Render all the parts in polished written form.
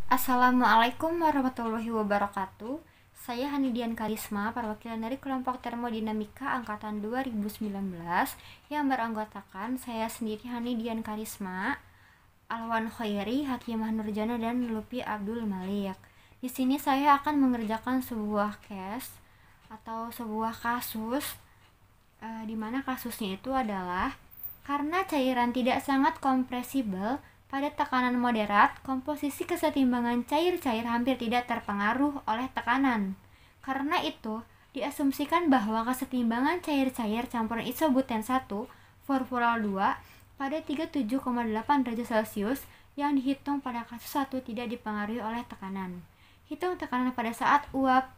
Assalamualaikum warahmatullahi wabarakatuh. Saya Hanidian Karisma, perwakilan dari kelompok Termodinamika angkatan 2019 yang beranggotakan saya sendiri Hanidian Karisma, Alwan Khairi, Hakimah Nurjana, dan Lupi Abdul Malik. Di sini saya akan mengerjakan sebuah case atau sebuah kasus di mana kasusnya itu adalah karena cairan tidak sangat kompresibel pada tekanan moderat, komposisi kesetimbangan cair-cair hampir tidak terpengaruh oleh tekanan. Karena itu, diasumsikan bahwa kesetimbangan cair-cair campuran isobuten 1, furfural 2, pada 37,8 derajat Celcius yang dihitung pada kasus 1 tidak dipengaruhi oleh tekanan. Hitung tekanan pada saat uap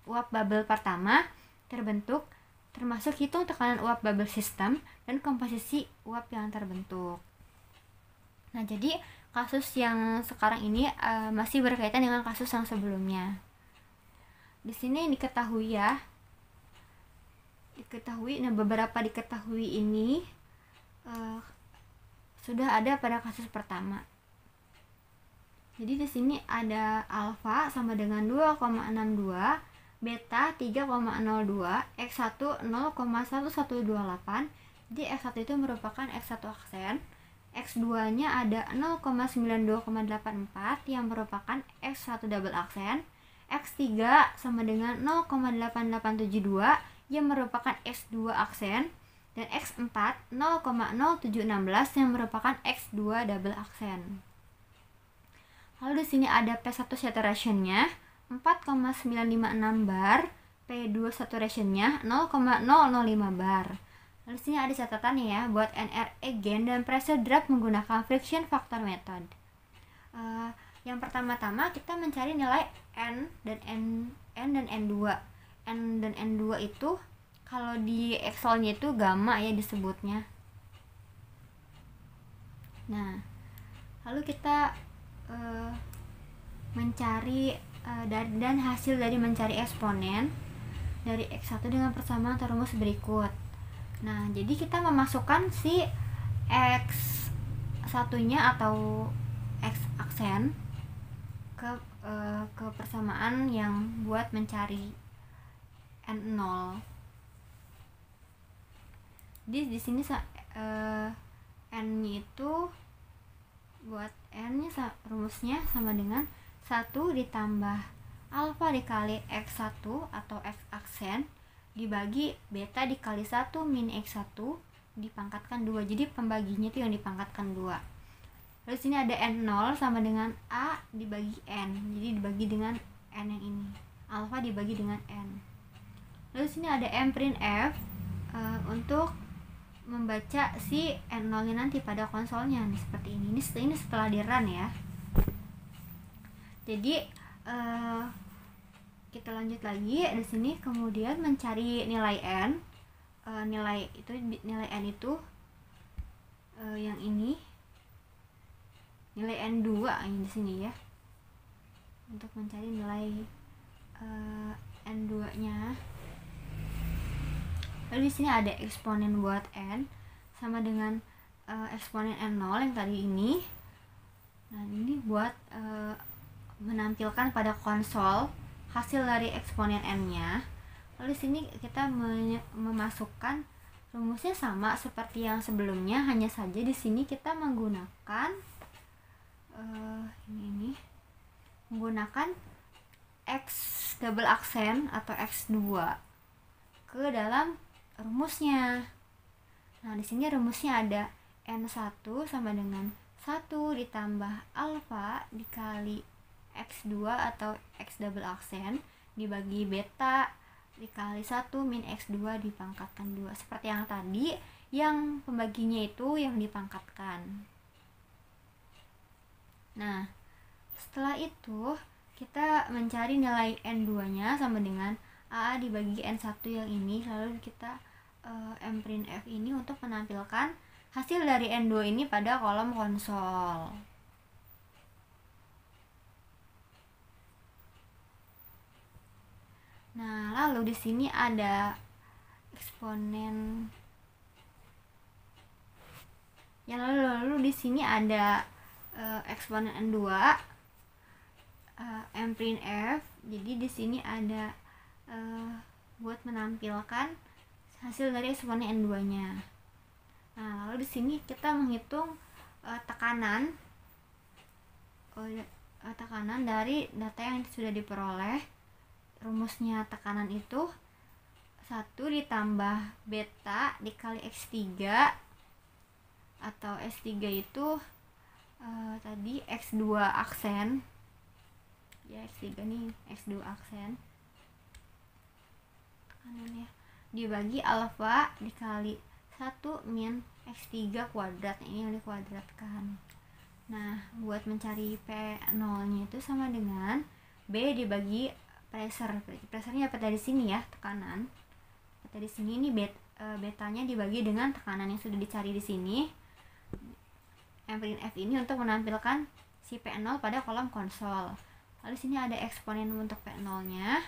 bubble pertama terbentuk, termasuk hitung tekanan uap bubble system dan komposisi uap yang terbentuk. Nah, jadi kasus yang sekarang ini masih berkaitan dengan kasus yang sebelumnya. Di sini beberapa diketahui ini sudah ada pada kasus pertama. Jadi di sini ada alfa sama dengan 2,62, beta 3,02, X1 0,1128. Jadi X1 itu merupakan X1 aksen. X2 nya ada 0,92,84 yang merupakan X1 double aksen. X3 sama dengan 0,8872 yang merupakan X2 aksen, dan X4 0,0716 yang merupakan X2 double aksen. Lalu di sini ada P1 saturation-nya 4,956 bar, P2 saturation-nya 0,005 bar. Lalu di sini ada catatannya ya buat NRE gain dan pressure drop menggunakan friction factor method. Yang pertama-tama kita mencari nilai N dan N2. N dan N2 itu kalau di Excel-nya itu gamma ya disebutnya. Nah, lalu kita mencari dan hasil dari mencari eksponen dari X1 dengan persamaan rumus berikut. Nah, jadi kita memasukkan si X1-nya atau X aksen ke persamaan yang buat mencari N0. Di sini N-nya itu buat N-nya rumusnya sama dengan 1 ditambah alfa dikali X1 atau X aksen dibagi beta dikali 1 min X1 dipangkatkan 2. Jadi pembaginya itu yang dipangkatkan 2. Lalu sini ada N0 sama dengan A dibagi N. Jadi dibagi dengan N yang ini. Alfa dibagi dengan N. Lalu sini ada M print F untuk membaca si N0 nya nanti pada konsolnya nih, seperti ini. Ini setelah di run ya. Jadi kita lanjut lagi di sini, kemudian mencari nilai N. Nilai N itu yang ini, nilai N2 ini di sini ya. Untuk mencari nilai N2-nya. Lalu di sini ada eksponen buat N sama dengan eksponen N0 yang tadi ini. Nah, ini buat menampilkan pada konsol hasil dari eksponen N-nya. Lalu di sini kita memasukkan rumusnya sama seperti yang sebelumnya, hanya saja di sini kita menggunakan menggunakan X double aksen atau X2 ke dalam rumusnya. Nah, di sini rumusnya ada N1 sama dengan 1 ditambah alfa dikali X2 atau X double aksen dibagi beta dikali 1 min X2 dipangkatkan 2. Seperti yang tadi, yang pembaginya itu yang dipangkatkan. Nah, setelah itu kita mencari nilai N2-nya sama dengan A dibagi N1 yang ini. Lalu kita M print F ini untuk menampilkan hasil dari N2 ini pada kolom konsol. Nah, lalu di sini ada eksponen. Lalu di sini ada eksponen N2 Mprint F. Jadi di sini ada buat menampilkan hasil dari eksponen N2-nya. Nah, lalu di sini kita menghitung tekanan dari data yang sudah diperoleh. Rumusnya tekanan itu 1 ditambah beta dikali X3, atau S3 itu tadi X2 aksen ya, X3 nih X2 aksen tekanannya, dibagi alfa dikali 1 min X3 kuadrat. Ini yang dikuadratkan. Nah, buat mencari P0 nya itu sama dengan B dibagi pressure. Pressurenya apa dari sini ya, tekanan. Dari sini ini betanya dibagi dengan tekanan yang sudah dicari di sini. Mprint F ini untuk menampilkan si P0 pada kolom konsol. Lalu sini ada eksponen untuk P0 nya,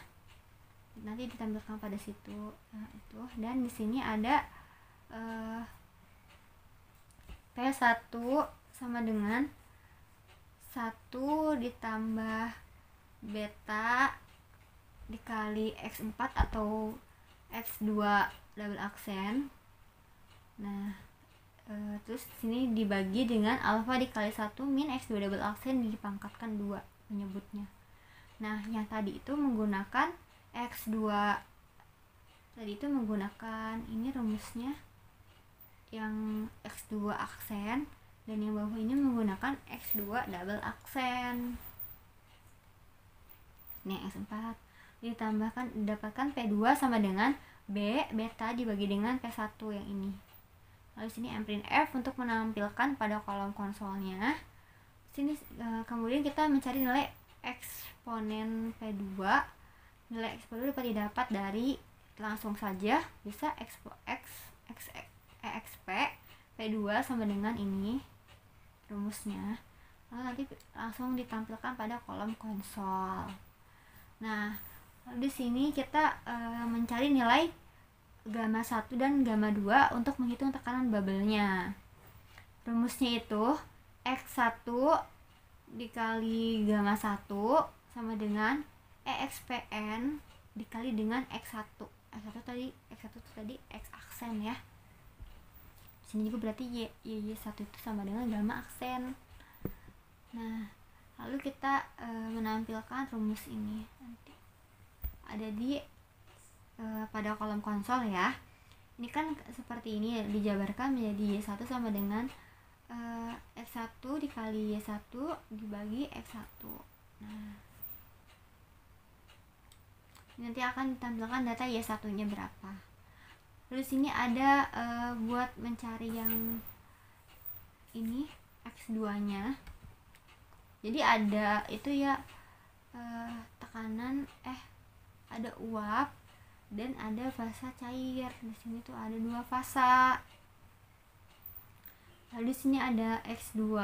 nanti ditampilkan pada situ. Nah, itu. Dan di sini ada P1 sama dengan 1 ditambah beta dikali X4 atau X2 double aksen. Nah, terus sini dibagi dengan alfa dikali 1 min X2 double aksen dipangkatkan 2 menyebutnya. Nah, yang tadi itu menggunakan X2, tadi itu menggunakan ini rumusnya yang X2 aksen, dan yang bawah ini menggunakan X2 double aksen. Ini X4 didapatkan P2 sama dengan B beta dibagi dengan P1 yang ini. Lalu sini Mprint F untuk menampilkan pada kolom konsolnya. Sini kemudian kita mencari nilai eksponen P2. Nilai eksponen dapat didapat dari langsung saja bisa exp P2 sama dengan ini rumusnya. Lalu nanti langsung ditampilkan pada kolom konsol. Nah, di sini kita mencari nilai gamma 1 dan gamma 2 untuk menghitung tekanan bubble-nya. Rumusnya itu X1 dikali gamma 1 sama dengan EXPN dikali dengan X1. X1 tadi X aksen ya. Sini juga berarti Y1 itu sama dengan gamma aksen. Nah, lalu kita menampilkan rumus ini nanti ada di pada kolom konsol ya. Ini kan seperti ini dijabarkan menjadi Y1 sama dengan X1 dikali Y1 dibagi X1. Nah, nanti akan ditampilkan data Y1 nya berapa. Lalu sini ada buat mencari yang ini X2 nya. Jadi ada itu ya tekanan ada uap dan ada fasa cair. Di sini tuh ada 2 fasa. Lalu di sini ada X2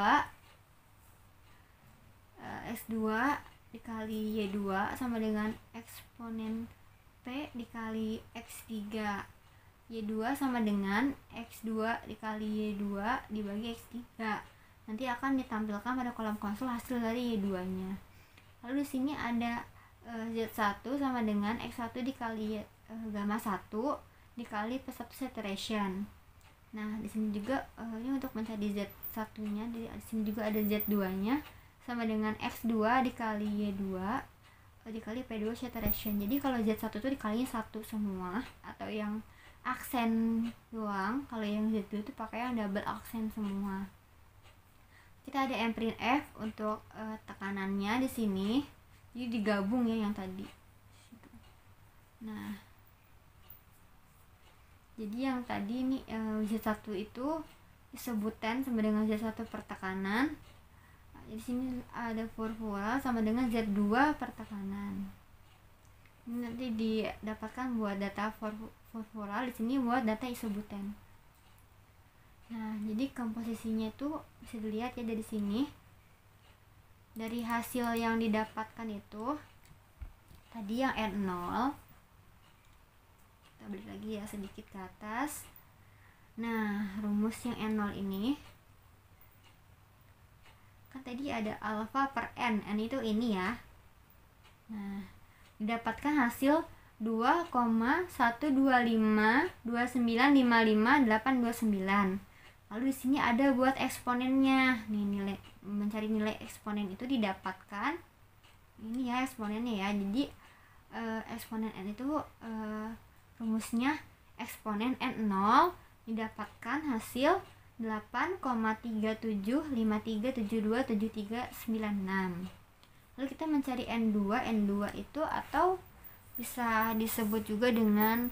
dikali Y2 sama dengan eksponen P dikali X3. Y2 sama dengan X2 dikali Y2 dibagi X3. Nanti akan ditampilkan pada kolom konsol hasil dari Y2 nya. Lalu di sini ada Z1 sama dengan X1 dikali gamma 1 dikali P1 saturation. Nah, di sini juga ini untuk mencari Z1 nya, di sini juga ada Z2 nya sama dengan X2 dikali Y2 dikali P2 saturation. Jadi kalau Z1 itu dikalinya 1 semua atau yang aksen doang, kalau yang Z2 itu pakai yang double aksen semua. Kita ada Mprint F untuk tekanannya di sini. Jadi digabung ya yang tadi. Nah, jadi yang tadi nih Z1 itu disebutkan sama dengan Z1 per tekanan. Nah, di sini ada formula sama dengan Z2 per tekanan. Ini nanti didapatkan buat data formula, di sini buat data isobuten. Nah, jadi komposisinya itu bisa dilihat ya dari sini. Dari hasil yang didapatkan itu tadi yang N0, kita balik lagi ya sedikit ke atas. Nah, rumus yang N0 ini kan tadi ada alfa per N itu ini ya. Nah, didapatkan hasil 2,1252955,829. Lalu di sini ada buat eksponennya. Nih, nilai mencari nilai eksponen itu didapatkan ini ya eksponennya ya. Jadi eksponen n itu rumusnya eksponen n0 didapatkan hasil 8,3753727396. Lalu kita mencari N2 itu atau bisa disebut juga dengan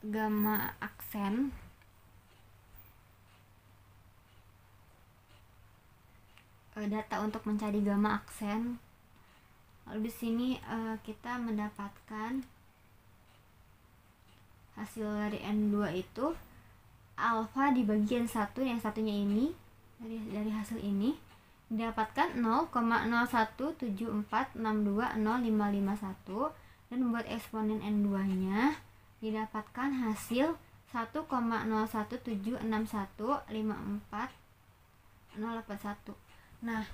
gamma aksen. Data untuk mencari gamma aksen. Lalu di sini kita mendapatkan hasil dari N2 itu alfa di bagian 1, yang satunya ini dari hasil ini didapatkan 0,0174620551, dan membuat eksponen N2 nya didapatkan hasil 1,0176154,081. Nah,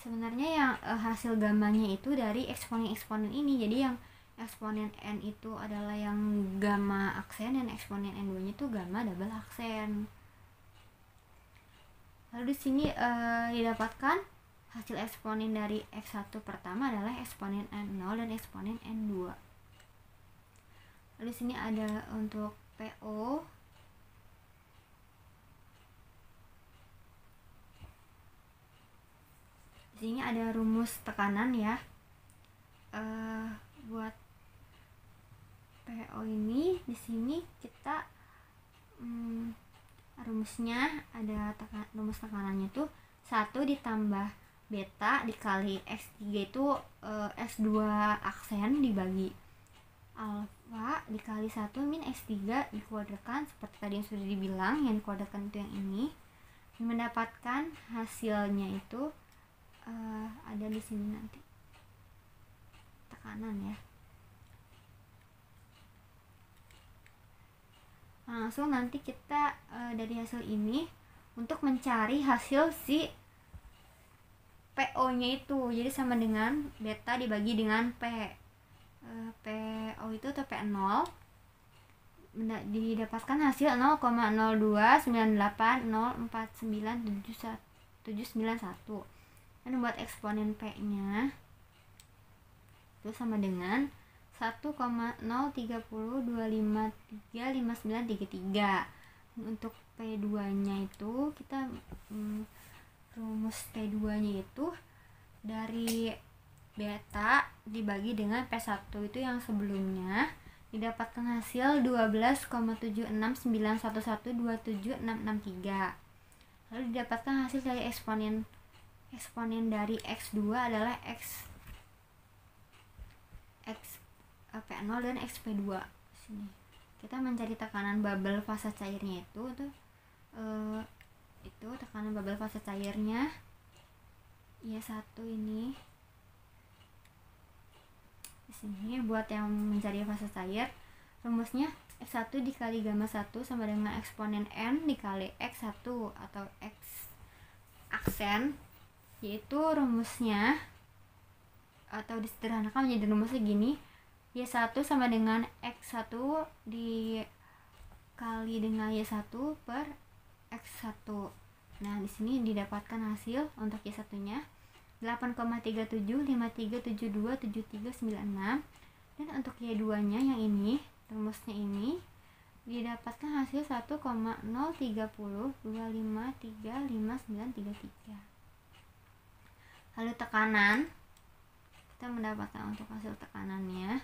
sebenarnya yang hasil gamanya itu dari eksponen-eksponen ini. Jadi yang eksponen N itu adalah yang gamma aksen, dan eksponen N2 nya itu gamma double aksen. Lalu di sini didapatkan hasil eksponen dari X1 pertama adalah eksponen N0 dan eksponen N2. Lalu di sini ada untuk PO. Di sini ada rumus tekanan ya. Buat PO ini di sini kita rumusnya ada rumus tekanannya tuh 1 ditambah beta dikali X3 itu X2 aksen dibagi alfa dikali 1 min X3 dikuadratkan seperti tadi yang sudah dibilang, yang dikuadratkan itu yang ini, mendapatkan hasilnya itu ada di sini nanti tekanan ya. Langsung nanti kita dari hasil ini untuk mencari hasil si PO nya itu, jadi sama dengan beta dibagi dengan P. PO itu atau P0 didapatkan hasil 0,029804971, dan membuat eksponen P nya itu sama dengan 1,03025359933. Untuk P2 nya itu kita rumus P2 nya itu dari beta dibagi dengan P1 itu yang sebelumnya, didapatkan hasil 12,7691127663. Lalu didapatkan hasil dari eksponen dari X2 adalah P0 dan XP2. Sini kita mencari tekanan bubble fase cairnya itu tekanan bubble fase cairnya ya satu ini. Di sini buat yang mencari fase cair, rumusnya X1 dikali gamma 1 sama dengan eksponen N dikali X1 atau X aksen, yaitu rumusnya atau disederhanakan menjadi rumusnya gini, Y1 sama dengan X1 dikali dengan Y1 per X1. Nah, di sini didapatkan hasil untuk Y1-nya 8,3753727396, dan untuk Y2-nya yang ini, rumusnya ini didapatkan hasil 1,03025353933. Lalu tekanan, kita mendapatkan untuk hasil tekanannya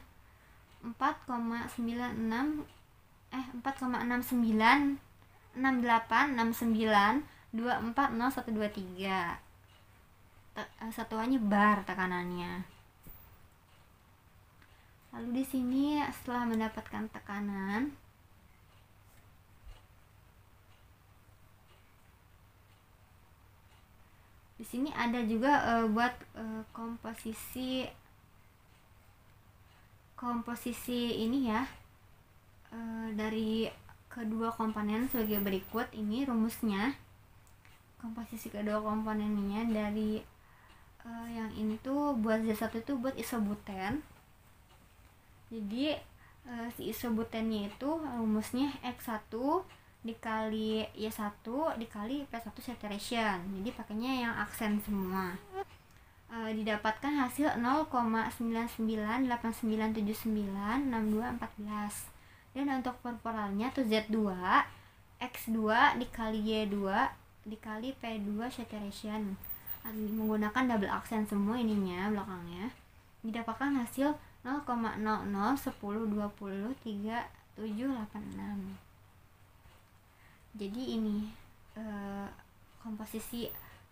4,696869240123. Satuannya bar tekanannya. Lalu di sini setelah mendapatkan tekanan, di sini ada juga buat komposisi ini ya, dari kedua komponen sebagai berikut. Ini rumusnya komposisi kedua komponennya dari Yang ini tuh buat Z1 itu buat isobuten. Jadi si isobutennya itu rumusnya X1 dikali Y1 dikali P1 saturation. Jadi pakainya yang aksen semua. Didapatkan hasil 0,9989796214. Dan untuk formulanya tuh Z2 X2 dikali Y2 dikali P2 saturation. Menggunakan double aksen semua ininya belakangnya. Didapatkan hasil 0,0010203786. Jadi ini komposisi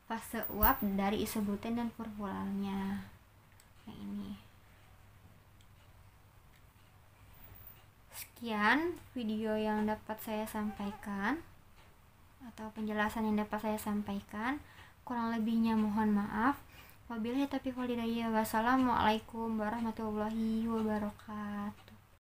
fase uap dari isobuten dan formularnya. Yang ini. Sekian video yang dapat saya sampaikan atau penjelasan yang dapat saya sampaikan. Kurang lebihnya mohon maaf. Wabillahi taufiq wal hidayah. Wassalamualaikum warahmatullahi wabarakatuh.